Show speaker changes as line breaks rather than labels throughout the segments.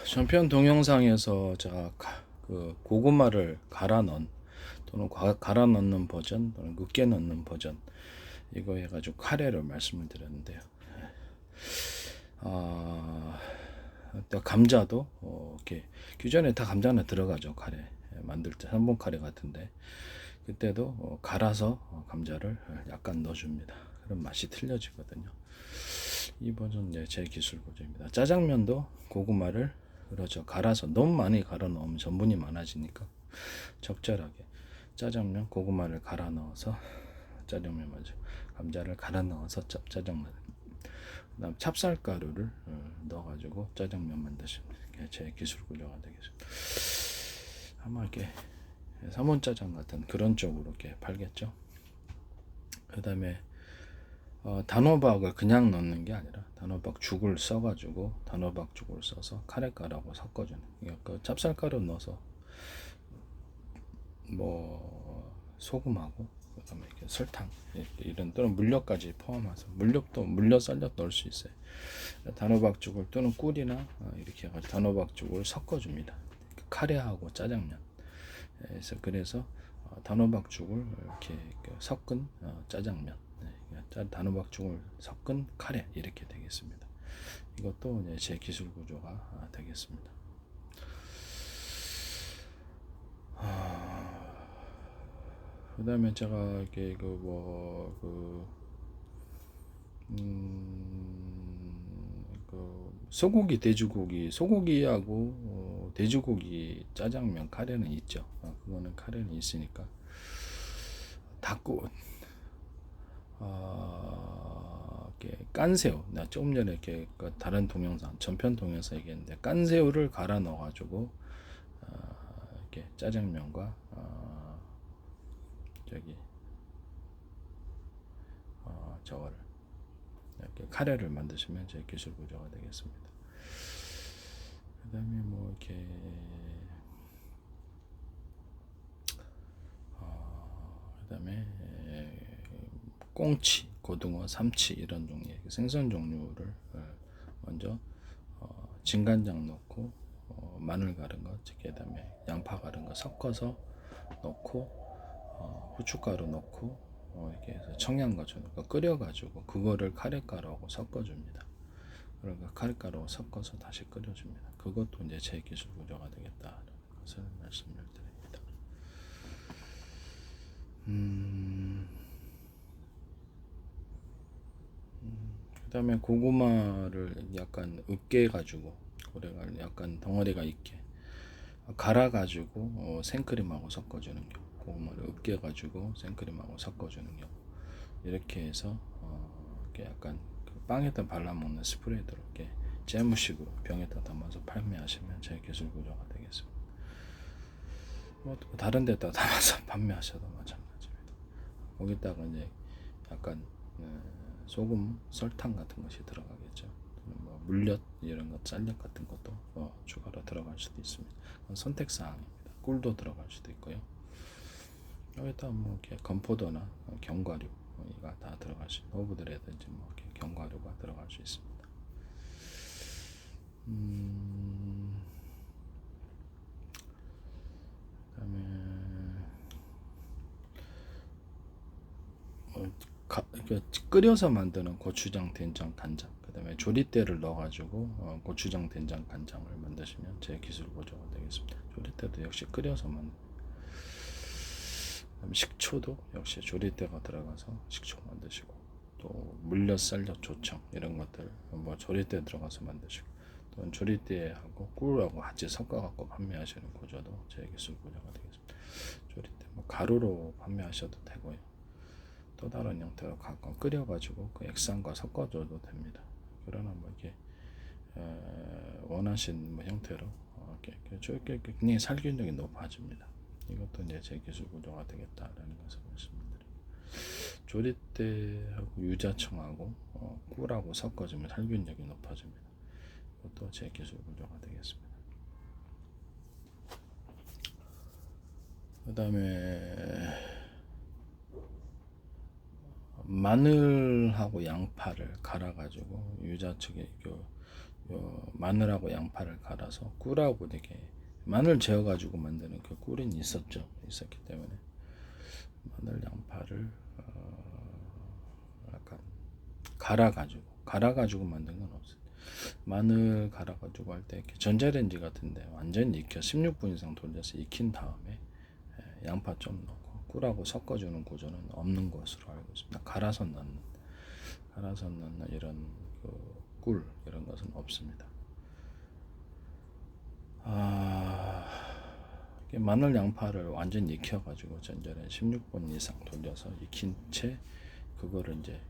전편 동영상에서 제가 그 고구마를 갈아 넣은 또는 갈아 넣는 버전 또는 으깨 넣는 버전 이거 해가지고 카레를 말씀을 드렸는데요. 또 감자도 이렇게 규전에 다 감자는 들어가죠. 카레 만들 때 3분 카레 같은데 그때도 갈아서 감자를 약간 넣어줍니다. 그럼 맛이 틀려지거든요. 이 버전 제 기술 버전입니다. 짜장면도 고구마를 그렇죠. 갈아서 너무 많이 갈아 넣으면 전분이 많아지니까 적절하게 짜장면 고구마를 갈아 넣어서 짜장면 맞아. 감자를 갈아 넣어서 짜장면. 그다음 찹쌀가루를 넣어가지고 짜장면 만드시면 제 기술 구조가 되겠습니다. 아마 이렇게 삼원짜장 같은 그런 쪽으로 이렇게 팔겠죠. 그다음에 단호박을 그냥 넣는 게 아니라 단호박 죽을 써가지고 단호박 죽을 써서 카레가루하고 섞어주는. 그 찹쌀가루 넣어서 뭐 소금하고 그다음에 이렇게 설탕 이런 또는 물엿까지 포함해서 물엿 쌀엿 넣을 수 있어요. 단호박죽을 또는 꿀이나 이렇게 해가지고 단호박죽을 섞어줍니다. 카레하고 짜장면. 그래서 단호박죽을 이렇게 섞은 짜장면, 단호박죽을 섞은 카레 이렇게 되겠습니다. 이것도 제 기술 구조가 되겠습니다. 그다음에 제가 이렇게 소고기, 돼지고기, 소고기하고 돼지고기 짜장면 카레는 있죠. 그거는 카레는 있으니까 닭고 이렇게 깐새우. 나 조금 전에 이렇게 다른 동영상, 전편 동영상 얘기했는데 깐새우를 갈아 넣어가지고 이렇게 짜장면과 저기 저거를 이렇게 카레를 만드시면 제 기술 구조가 되겠습니다. 그다음에 뭐 이렇게 그다음에 꽁치, 고등어, 삼치 이런 종류의 생선 종류를 먼저 진간장 넣고 마늘 갈은 거, 그다음에 양파 갈은 거 섞어서 넣고 후춧가루 넣고 이렇게 해서 청양고추 넣고 끓여가지고 그거를 카레가루하고 섞어줍니다. 그러니까 카레가루하고 섞어서 다시 끓여줍니다. 그것도 이제 제 기술 구조가 되겠다는 것을 말씀을 드립니다. 그다음에 고구마를 약간 으깨가지고 고래가 약간 덩어리가 있게 갈아가지고 생크림하고 섞어주는 경우, 고구마를 으깨가지고 생크림하고 섞어주는 경우, 이렇게 해서 이렇게 약간 그 빵에다 발라먹는 스프레드로 이렇게 재무식으로 병에다 담아서 판매하시면 제 기술 구조가 되겠습니다. 뭐 다른 데다 담아서 판매하셔도 마찬가지입니다. 거기다가 이제 약간 소금, 설탕 같은 것이 들어가겠죠. 뭐 물엿 이런 것, 쌀엿 같은 것도 추가로 들어갈 수도 있습니다. 선택 사항입니다. 꿀도 들어갈 수도 있고요. 여기다 뭐 이렇게 건포도나 견과류가 다 들어갈 수 있고 허브들이라든지 뭐 이렇게 견과류가 들어갈 수 있습니다. 그다음에 끓여서 만드는 고추장, 된장, 간장. 그다음에 조리대를 넣어가지고 고추장, 된장, 간장을 만드시면 제 기술 보조가 되겠습니다. 조리대도 역시 끓여서 식초도 역시 조리대가 들어가서 식초 만드시고 또 물엿, 쌀엿, 조청 이런 것들 뭐 조리대 들어가서 만드시고 또 조리대하고 꿀하고 같이 섞어갖고 판매하시는 구조도 제 기술 구조가 되겠습니다. 조리대 뭐 가루로 판매하셔도 되고요. 또 다른 형태로 갖고 끓여가지고 그 액상과 섞어줘도 됩니다. 그러나 뭐 이렇게 원하신 뭐 형태로 이렇게 굉장히 살균력이 높아집니다. 이것도 이제 제 기술 구조가 되겠다라는 것을 말씀드립니다. 조리대하고 유자청하고 꿀하고 섞어주면 살균력이 높아집니다. 이것도 제 기술 구조가 되겠습니다. 그 다음에 마늘하고 양파를 갈아가지고 유자청에 마늘하고 양파를 갈아서 꿀하고 이렇게 마늘 재워가지고 만드는 그 꿀은 있었기 때문에 마늘 양파를 약간 갈아가지고 만든 건 없어요. 마늘 갈아가지고 할 때 전자레인지 같은데 완전히 익혀 16분 이상 돌려서 익힌 다음에 양파 좀 넣고 꿀하고 섞어주는 구조는 없는 것으로 알고 있습니다. 갈아서 넣는 이런 꿀 이런 것은 없습니다. 마늘 양파를 완전히 익혀가지고 전자레인지 16분 이상 돌려서 익힌 채 그거를 이제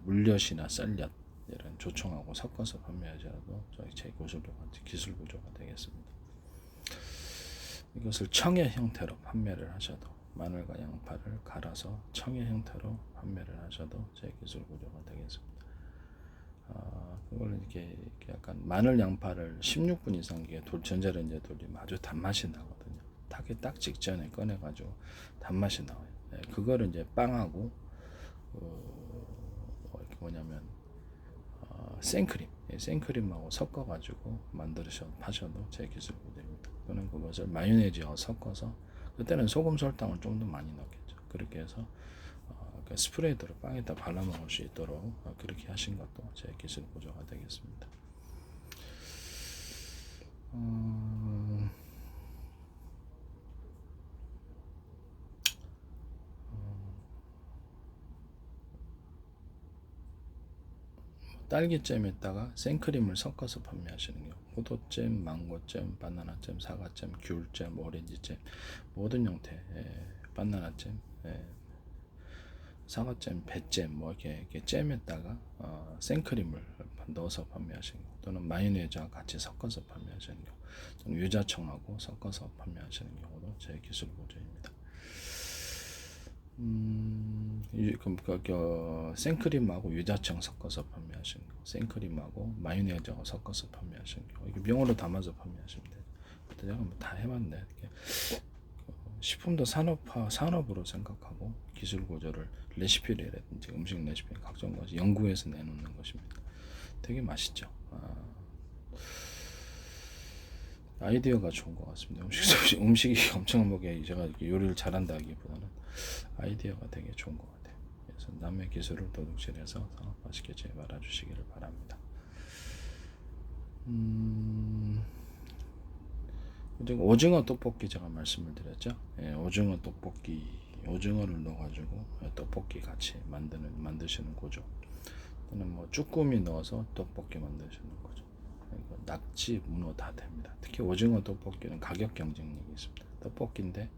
물엿이나 쌀엿 이런 조청하고 섞어서 판매하셔도 저희 제 기술 구조가 되겠습니다. 이것을 청의 형태로 판매를 하셔도 마늘과 양파를 갈아서 청의 형태로 판매를 하셔도 제 기술 구조가 되겠습니다. 그걸 이렇게 약간 마늘 양파를 16분 이상 전자레인지에 돌리면 아주 단맛이 나거든요. 타기 딱 직전에 꺼내가지고 단맛이 나와요. 그거를 이제 빵하고 뭐냐면 생크림하고 섞어가지고 파셔도 제 기술 구조입니다. 또는 그것을 마요네즈와 섞어서 그때는 소금 설탕을 좀 더 많이 넣겠죠. 그렇게 해서 스프레드로 빵에다 발라 먹을 수 있도록 그렇게 하신 것도 제 기술 구조가 되겠습니다. 딸기잼에다가 생크림을 섞어서 판매하시는 경우, 포도잼, 망고잼, 바나나잼, 사과잼, 귤잼, 오렌지잼, 모든 형태 바나나잼, 사과잼, 배잼, 뭐 이렇게 잼에다가 생크림을 넣어서 판매하시는 경우, 또는 마요네즈와 같이 섞어서 판매하시는 경우, 또는 유자청하고 섞어서 판매하시는 경우도 제 기술 구조입니다. 생크림하고 유자청 섞어서 판매하시는 거, 생크림하고 마요네즈하고 섞어서 판매하시는 거, 이게 명으로 담아서 판매하시면 돼요. 제가 다 해봤네. 식품도 산업으로 생각하고 기술 구조를 레시피라든지 음식 레시피 각종 것이 연구해서 내놓는 것입니다. 되게 맛있죠. 아이디어가 좋은 것 같습니다. 음식이 엄청 먹게 제가 요리를 잘한다기보다는 아이디어가 되게 좋은 것 같아요. 그래서 남의 기술을 도둑질해서 상업화시켜 제발해 주시기를 바랍니다. 오징어 떡볶이 제가 말씀을 드렸죠. 오징어 떡볶이, 오징어를 넣어가지고 떡볶이 같이 만드시는 거죠. 또는 뭐 쭈꾸미 넣어서 떡볶이 만드시는 거죠. 낙지, 문어 다 됩니다. 특히 오징어 떡볶이는 가격 경쟁력이 있습니다. 떡볶이인데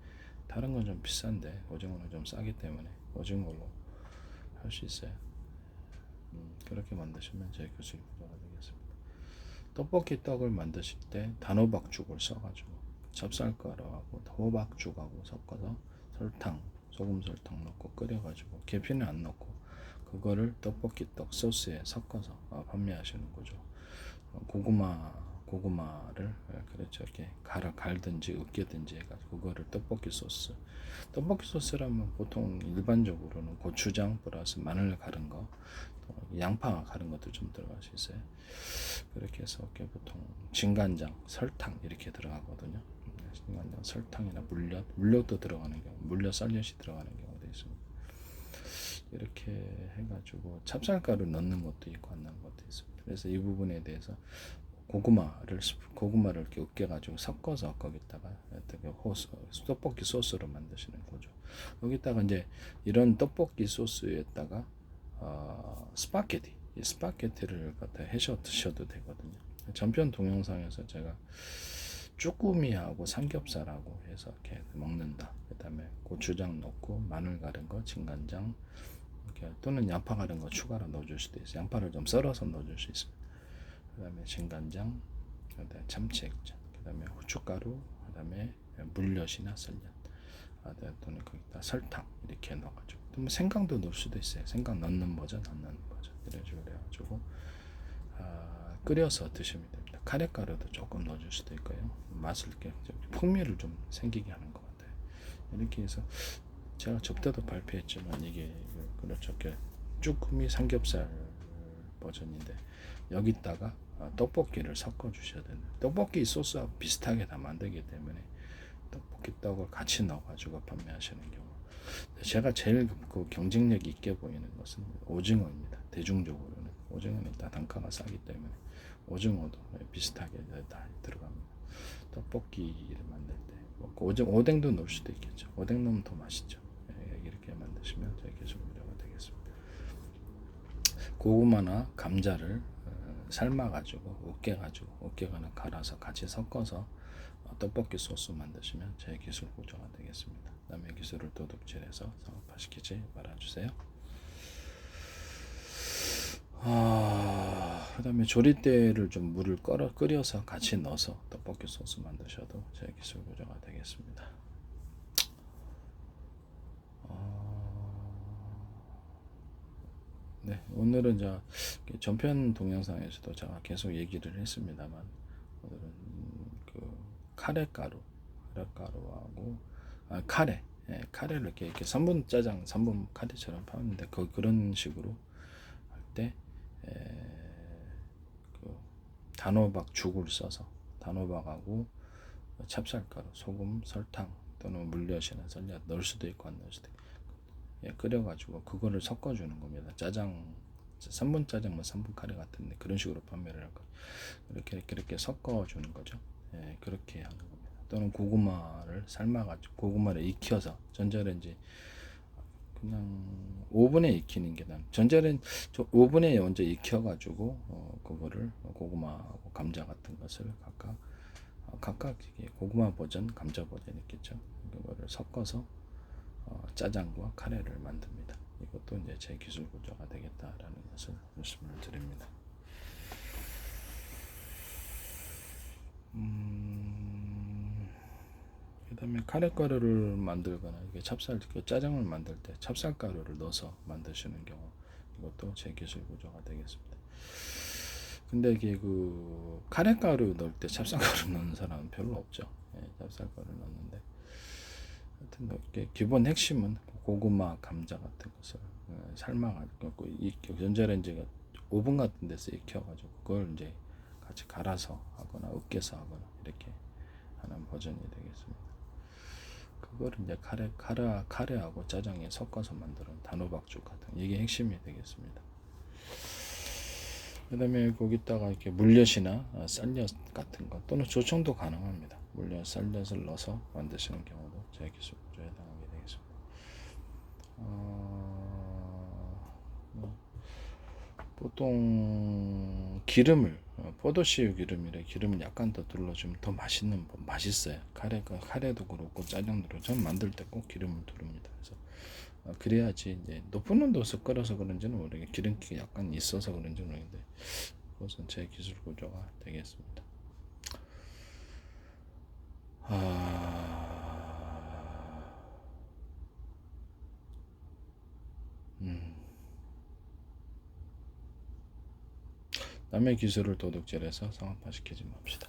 다른 건 좀 비싼데 오징어는 좀 싸기 때문에 오징어로 할 수 있어요. 그렇게 만드시면 제 기술 구조가 되겠습니다. 떡볶이 떡을 만드실 때 단호박죽을 써가지고 찹쌀가루하고 호박죽하고 섞어서 소금 설탕 넣고 끓여가지고 계피는 안 넣고 그거를 떡볶이 떡 소스에 섞어서 판매하시는 거죠. 고구마를 그렇죠, 이렇게 갈든지 으깨든지 해가지고 그거를 떡볶이 소스라면 보통 일반적으로는 고추장 플러스 마늘 갈은 거, 양파 갈은 것도 좀 들어갈 수 있어요. 그렇게 해서 보통 진간장, 설탕 이렇게 들어가거든요. 진간장, 설탕이나 물엿도 들어가는 경우, 물엿 쌀엿이 들어가는 경우도 있습니다. 이렇게 해가지고 찹쌀가루 넣는 것도 있고 안 넣는 것도 있습니다. 그래서 이 부분에 대해서 고구마를 이렇게 으깨가지고 섞어서 거기다가 떡볶이 소스로 만드시는 거죠. 여기다가 이제 이런 떡볶이 소스에다가 스파게티를 갖다 해서 드셔도 되거든요. 전편 동영상에서 제가 쭈꾸미하고 삼겹살하고 해서 이렇게 먹는다. 그 다음에 고추장 넣고 마늘 가른 거, 진간장 또는 양파 가른 거 추가로 넣어줄 수도 있어요. 양파를 좀 썰어서 넣어줄 수 있습니다. 그 다음에 진간장, 그 다음에 참치액젓, 그 다음에 후춧가루, 그 다음에 물엿이나 쌀엿, 또는 거기다 설탕 이렇게 넣어가지고 또 뭐 생강도 넣을 수도 있어요. 생강 넣는 버전, 안 넣는 버전 이런 식으로 해가지고 끓여서 드시면 됩니다. 카레가루도 조금 넣어줄 수도 있고요. 맛을 이렇게 풍미를 좀 생기게 하는 것 같아요. 이렇게 해서 제가 접대도 발표했지만 이게 그렇죠. 쭈꾸미 삼겹살 버전인데 여기다가 떡볶이를 섞어 주셔야 됩니다. 떡볶이 소스하고 비슷하게 다 만들기 때문에 떡볶이 떡을 같이 넣어가지고 판매하시는 경우. 제가 제일 그 경쟁력 있게 보이는 것은 오징어입니다. 대중적으로는 오징어는 다 단가가 싸기 때문에 오징어도 비슷하게 다 들어갑니다. 떡볶이를 만들 때 오뎅도 넣을 수도 있겠죠. 오뎅 넣으면 더 맛있죠. 이렇게 만드시면 저희 기술 구조가 되겠습니다. 고구마나 감자를 삶아가지고 으깨거나 갈아서 같이 섞어서 떡볶이 소스 만드시면 제 기술 구조가 되겠습니다. 남의 기술을 도둑질해서 상업화시키지 말아주세요. 그 다음에 조리대를 좀 물을 끓여서 같이 넣어서 떡볶이 소스 만드셔도 제 기술 구조가 되겠습니다. 네, 오늘은 전편 동영상에서도 제가 계속 얘기를 했습니다만, 오늘은 그 카레가루하고 카레, 카레를 이렇게 3분 짜장, 3분 카레처럼 파는데 그런 식으로 할 때 그 단호박 죽을 써서 단호박하고 찹쌀가루, 소금, 설탕 또는 물엿이나 썰엿 넣을 수도 있고 안 넣을 수도 있고 끓여가지고 그거를 섞어주는 겁니다. 짜장 3분 짜장 3분 카레 같은데 그런 식으로 판매를 할 거예요. 이렇게 섞어주는 거죠. 그렇게 하는 겁니다. 또는 고구마를 삶아가지고 고구마를 익혀서 전자레인지 그냥 오븐에 익히는 게 난. 오븐에 먼저 익혀가지고 그거를 고구마하고 감자 같은 것을 각각 고구마 버전, 감자 버전 있겠죠. 그거를 섞어서 짜장과 카레를 만듭니다. 이것도 이제 제 기술 구조가 되겠다라는 것을 말씀을 드립니다. 그다음에 카레가루를 만들거나 이게 짜장을 만들 때 찹쌀가루를 넣어서 만드시는 경우 이것도 제 기술 구조가 되겠습니다. 근데 이게 그 카레가루 넣을 때 찹쌀가루 넣는 사람은 별로 없죠. 찹쌀가루 넣는데 하여튼 이게 기본 핵심은 고구마, 감자 같은 것을 삶아가지고 전자레인지가 오븐 같은 데서 익혀가지고 그걸 이제 같이 갈아서 하거나 으깨서 하거나 이렇게 하는 버전이 되겠습니다. 그거를 이제 카레하고 짜장에 섞어서 만드는 단호박죽 같은 이게 핵심이 되겠습니다. 그 다음에 거기다가 이렇게 물엿이나 쌀엿 같은 것 또는 조청도 가능합니다. 물엿, 쌀엿을 넣어서 만드시는 경우도 제 기술 구조에 해당하게 되겠습니다. 보통 기름을 포도씨유 기름을 약간 더 둘러주면 더 맛있어요. 카레도 그렇고 짜장도 그렇고 전 만들 때 꼭 기름을 두릅니다. 그래서 그래야지 이제 높은 온도에서 끓여서 그런지는 모르겠는데 기름기가 약간 있어서 그런지 모르겠는데 그것은 제 기술 구조가 되겠습니다. 남의 기술을 도둑질해서 상업화시키지 맙시다.